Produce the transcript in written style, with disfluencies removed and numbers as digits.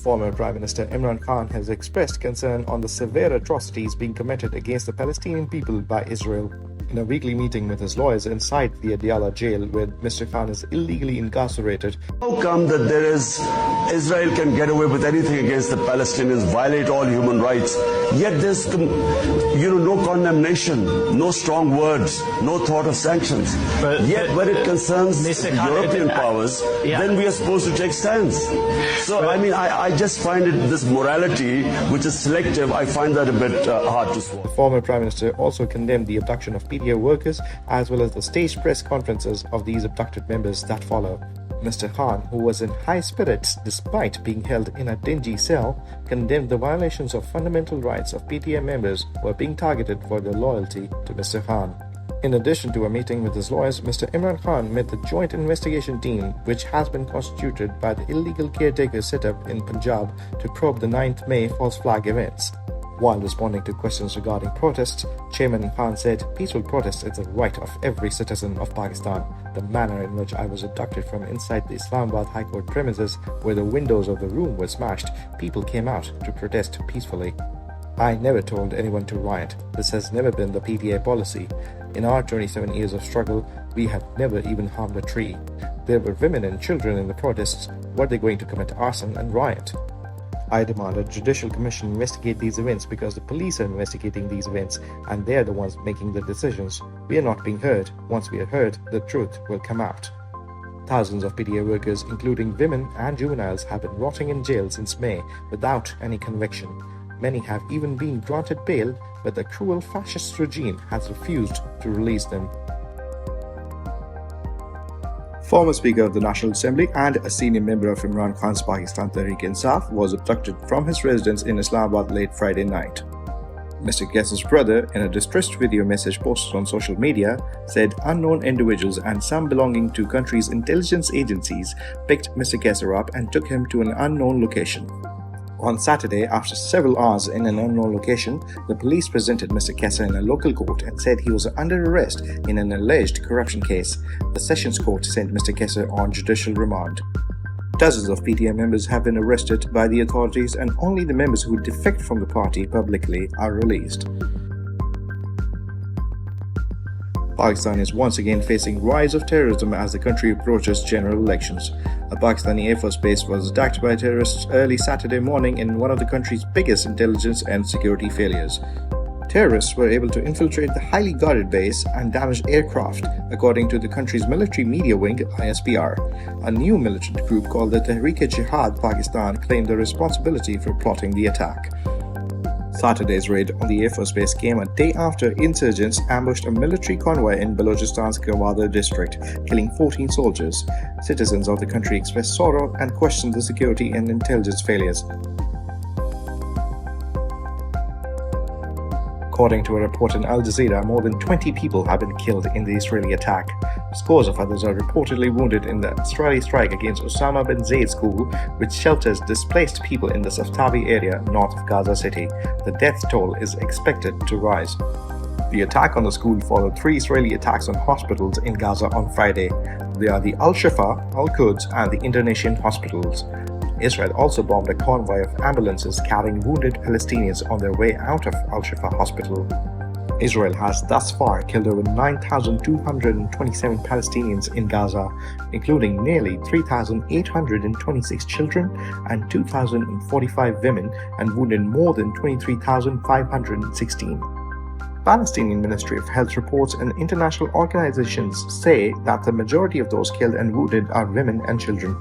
Former Prime Minister Imran Khan has expressed concern on the severe atrocities being committed against the Palestinian people by Israel. In a weekly meeting with his lawyers inside the Diyala jail, where Mr. Khan is illegally incarcerated, how come that Israel can get away with anything against the Palestinians, violate all human rights, yet there's no condemnation, no strong words, no thought of sanctions. Yet when it concerns European powers, then we are supposed to take stands. So I just find this morality, which is selective, I find that a bit hard to swallow. The former Prime Minister also condemned the abduction of PTA workers as well as the staged press conferences of these abducted members that follow. Mr. Khan, who was in high spirits despite being held in a dingy cell, condemned the violations of fundamental rights of PTA members who are being targeted for their loyalty to Mr. Khan. In addition to a meeting with his lawyers, Mr. Imran Khan met the joint investigation team which has been constituted by the illegal caretaker set up in Punjab to probe the 9th May false flag events. While responding to questions regarding protests, Chairman Khan said, "Peaceful protest is the right of every citizen of Pakistan. The manner in which I was abducted from inside the Islamabad High Court premises, where the windows of the room were smashed, people came out to protest peacefully. I never told anyone to riot. This has never been the PTA policy. In our 27 years of struggle, we have never even harmed a tree. There were women and children in the protests. Were they going to commit arson and riot? I demand a judicial commission investigate these events because the police are investigating these events and they are the ones making the decisions. We are not being heard. Once we are heard, the truth will come out." Thousands of PTA workers, including women and juveniles, have been rotting in jail since May without any conviction. Many have even been granted bail, but the cruel fascist regime has refused to release them. Former Speaker of the National Assembly and a senior member of Imran Khan's Pakistan Tehreek-e-Insaf was abducted from his residence in Islamabad late Friday night. Mr. Kaisar's brother, in a distressed video message posted on social media, said unknown individuals and some belonging to country's intelligence agencies picked Mr. Kaisar up and took him to an unknown location. On Saturday, after several hours in an unknown location, the police presented Mr. Kaisar in a local court and said he was under arrest in an alleged corruption case. The Sessions Court sent Mr. Kaisar on judicial remand. Dozens of PTA members have been arrested by the authorities and only the members who defect from the party publicly are released. Pakistan is once again facing rise of terrorism as the country approaches general elections. A Pakistani Air Force base was attacked by terrorists early Saturday morning in one of the country's biggest intelligence and security failures. Terrorists were able to infiltrate the highly guarded base and damage aircraft, according to the country's military media wing ISPR. A new militant group called the Tehreek-e-Jihad Pakistan claimed the responsibility for plotting the attack. Saturday's raid on the Air Force Base came a day after insurgents ambushed a military convoy in Balochistan's Gwadar district, killing 14 soldiers. Citizens of the country expressed sorrow and questioned the security and intelligence failures. According to a report in Al Jazeera, more than 20 people have been killed in the Israeli attack. Scores of others are reportedly wounded in the Israeli strike against Osama bin Zaid School, which shelters displaced people in the Saftawi area north of Gaza City. The death toll is expected to rise. The attack on the school followed 3 Israeli attacks on hospitals in Gaza on Friday. They are the Al-Shifa, Al-Quds, and the Indonesian hospitals. Israel also bombed a convoy of ambulances carrying wounded Palestinians on their way out of Al-Shifa hospital. Israel has thus far killed over 9,227 Palestinians in Gaza, including nearly 3,826 children and 2,045 women, and wounded more than 23,516. Palestinian Ministry of Health reports and international organizations say that the majority of those killed and wounded are women and children.